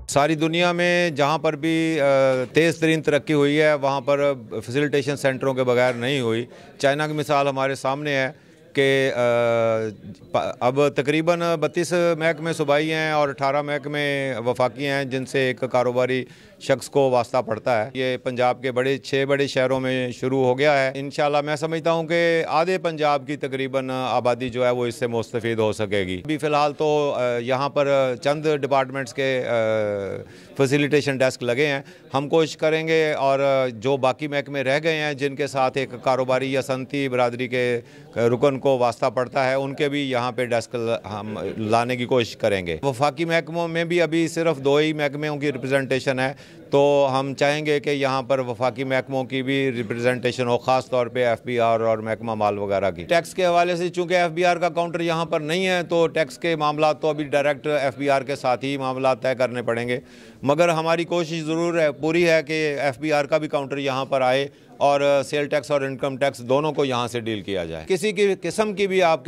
सारी दुनिया में जहाँ पर भी तेज़ तरीन तरक्की हुई है वहाँ पर फैसिलिटेशन सेंटरों के बगैर नहीं हुई। चाइना की मिसाल हमारे सामने है कि अब तकरीबन 32 महकमे सूबाई हैं और 18 महकमे वफाकी हैं जिनसे एक कारोबारी शख्स को वास्ता पड़ता है। ये पंजाब के 6 बड़े शहरों में शुरू हो गया है। इंशाल्लाह मैं समझता हूँ कि आधे पंजाब की तकरीबन आबादी जो है वो इससे मुस्तफ़ीद हो सकेगी। अभी फ़िलहाल तो यहाँ पर चंद डिपार्टमेंट्स के फैसिलिटेशन डेस्क लगे हैं। हम कोशिश करेंगे और जो बाकी महकमे रह गए हैं जिनके साथ एक कारोबारी या सनती बरादरी के रुकन को वास्ता पड़ता है उनके भी यहाँ पे डेस्क हम लाने की कोशिश करेंगे। वफाकी महकमों में भी अभी सिर्फ 2 ही महकमों की रिप्रेजेंटेशन है, तो हम चाहेंगे कि यहाँ पर वफाकी महकमों की भी रिप्रेजेंटेशन हो, ख़ास तौर पे FBR और महकमा माल वगैरह की। टैक्स के हवाले से चूँकि FBR का काउंटर यहाँ पर नहीं है तो टैक्स के मामला तो अभी डायरेक्ट FBR के साथ ही मामला तय करने पड़ेंगे, मगर हमारी कोशिश ज़रूर पूरी है कि FBR का भी काउंटर यहाँ पर आए और सेल टैक्स और इनकम टैक्स दोनों को यहाँ से डील किया जाए। किसी की किस्म की भी आप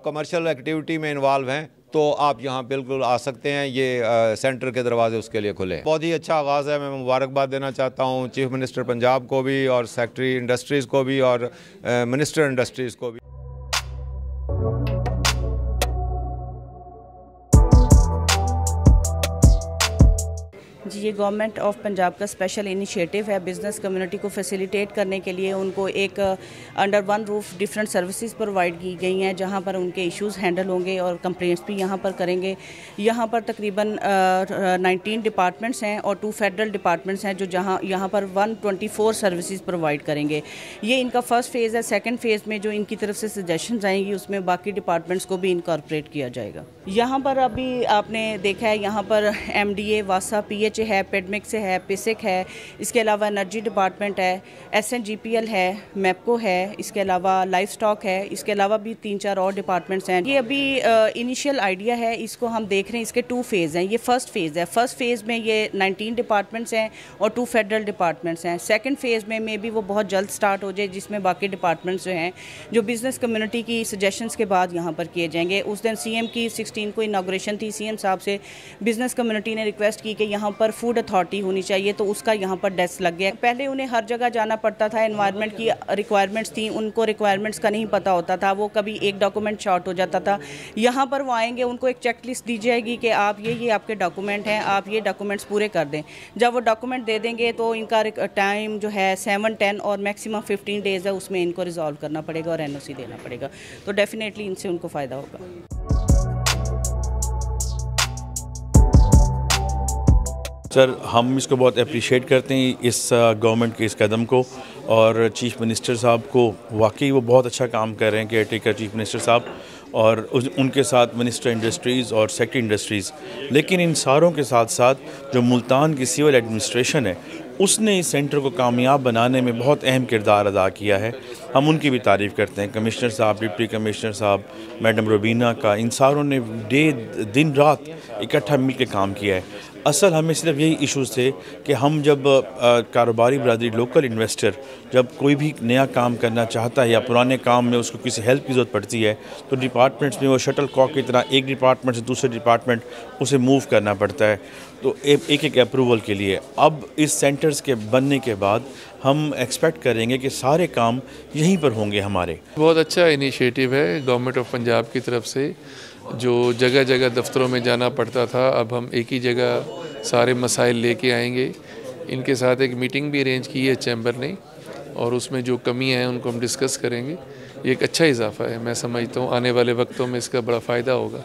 कमर्शियल एक्टिविटी में इन्वॉल्व हैं तो आप यहाँ बिल्कुल आ सकते हैं। ये सेंटर के दरवाजे उसके लिए खुले हैं। बहुत ही अच्छा आगाज़ है। मैं मुबारकबाद देना चाहता हूँ चीफ मिनिस्टर पंजाब को भी और सेक्रेटरी इंडस्ट्रीज़ को भी और मिनिस्टर इंडस्ट्रीज़ को भी। जी, ये गवर्नमेंट ऑफ पंजाब का स्पेशल इनिशिएटिव है। बिज़नेस कम्युनिटी को फैसिलिटेट करने के लिए उनको एक under one roof different services provide की गई हैं जहां पर उनके इश्यूज़ हैंडल होंगे और कंप्लेंट्स भी यहां पर करेंगे। यहां पर तकरीबन 19 डिपार्टमेंट्स हैं और 2 फेडरल डिपार्टमेंट्स हैं जो यहां पर 124 सर्विसेज प्रोवाइड करेंगे। ये इनका फर्स्ट फेज़ है। सेकेंड फेज़ में जो इनकी तरफ से सजेशंस आएंगी उसमें बाकी डिपार्टमेंट्स को भी इनकॉर्पोरेट किया जाएगा। यहाँ पर अभी आपने देखा है यहाँ पर MDA, वासा, PH है, पेडमिक्स है, पिसिक है, इसके अलावा एनर्जी डिपार्टमेंट है, SNGPL है, MEPCO है, इसके अलावा लाइफ स्टॉक है, इसके अलावा भी 3-4 और डिपार्टमेंट्स हैं। ये अभी इनिशियल आइडिया है, इसको हम देख रहे हैं। इसके 2 फेज़ हैं। ये फर्स्ट फेज़ है। फर्स्ट फेज़ में ये 19 डिपार्टमेंट्स हैं और 2 फेडरल डिपार्टमेंट्स हैं। सेकेंड फेज़ में भी वो बहुत जल्द स्टार्ट हो जाए जिसमें बाकी डिपार्टमेंट्स जो हैं जो बिज़नेस कम्युनिटी की सजेशंस के बाद यहाँ पर किए जाएंगे। उस दिन CM की 16 को इनॉग्रेशन थी। CM साहब से बिज़नेस कम्युनिटी ने रिक्वेस्ट की कि यहाँ पर फूड अथॉरिटी होनी चाहिए, तो उसका यहाँ पर डेस्क लग गया। पहले उन्हें हर जगह जाना पड़ता था, एनवायरनमेंट की रिक्वायरमेंट्स थी, उनको रिक्वायरमेंट्स का नहीं पता होता था, वो कभी एक डॉक्यूमेंट शॉर्ट हो जाता था। यहाँ पर वो आएंगे, उनको एक चेक लिस्ट दी जाएगी कि आप ये आपके डॉक्यूमेंट हैं, आप ये डॉक्यूमेंट्स पूरे कर दें। जब वो डॉक्यूमेंट दे देंगे तो इनका टाइम जो है 7, 10 और मैक्सिमम 15 डेज़ है, उसमें इनको रिजॉल्व करना पड़ेगा और NOC देना पड़ेगा। तो डेफिनेटली इनसे उनको फ़ायदा होगा। सर, हम इसको बहुत अप्रिशिएट करते हैं इस गवर्नमेंट के इस कदम को, और चीफ़ मिनिस्टर साहब को वाकई वो बहुत अच्छा काम कर रहे हैं, केयर टेकर चीफ़ मिनिस्टर साहब, और उनके साथ मिनिस्टर इंडस्ट्रीज़ और सेक्रेटरी इंडस्ट्रीज़। लेकिन इन सारों के साथ साथ जो मुल्तान की सिविल एडमिनिस्ट्रेशन है उसने इस सेंटर को कामयाब बनाने में बहुत अहम किरदार अदा किया है। हम उनकी भी तारीफ़ करते हैं। कमिश्नर साहब, डिप्टी कमिश्नर साहब, मैडम रुबीना का, इन सारों ने दिन रात इकट्ठा मिल के काम किया है। असल हमें सिर्फ यही इश्यूज़ थे कि हम जब कारोबारी बरादरी, लोकल इन्वेस्टर जब कोई भी नया काम करना चाहता है या पुराने काम में उसको किसी हेल्प की ज़रूरत पड़ती है तो डिपार्टमेंट्स में वो शटल कॉक की तरह एक डिपार्टमेंट से दूसरे डिपार्टमेंट उसे मूव करना पड़ता है, तो एक अप्रूवल के लिए। अब इस सेंटर्स के बनने के बाद हम एक्सपेक्ट करेंगे कि सारे काम यहीं पर होंगे हमारे। बहुत अच्छा इनिशिएटिव है गवर्नमेंट ऑफ पंजाब की तरफ से। जो जगह जगह दफ्तरों में जाना पड़ता था, अब हम एक ही जगह सारे मसाइल लेके आएंगे। इनके साथ एक मीटिंग भी अरेंज की है चैम्बर ने, और उसमें जो कमी है उनको हम डिस्कस करेंगे। ये एक अच्छा इजाफा है। मैं समझता हूँ आने वाले वक्तों में इसका बड़ा फ़ायदा होगा।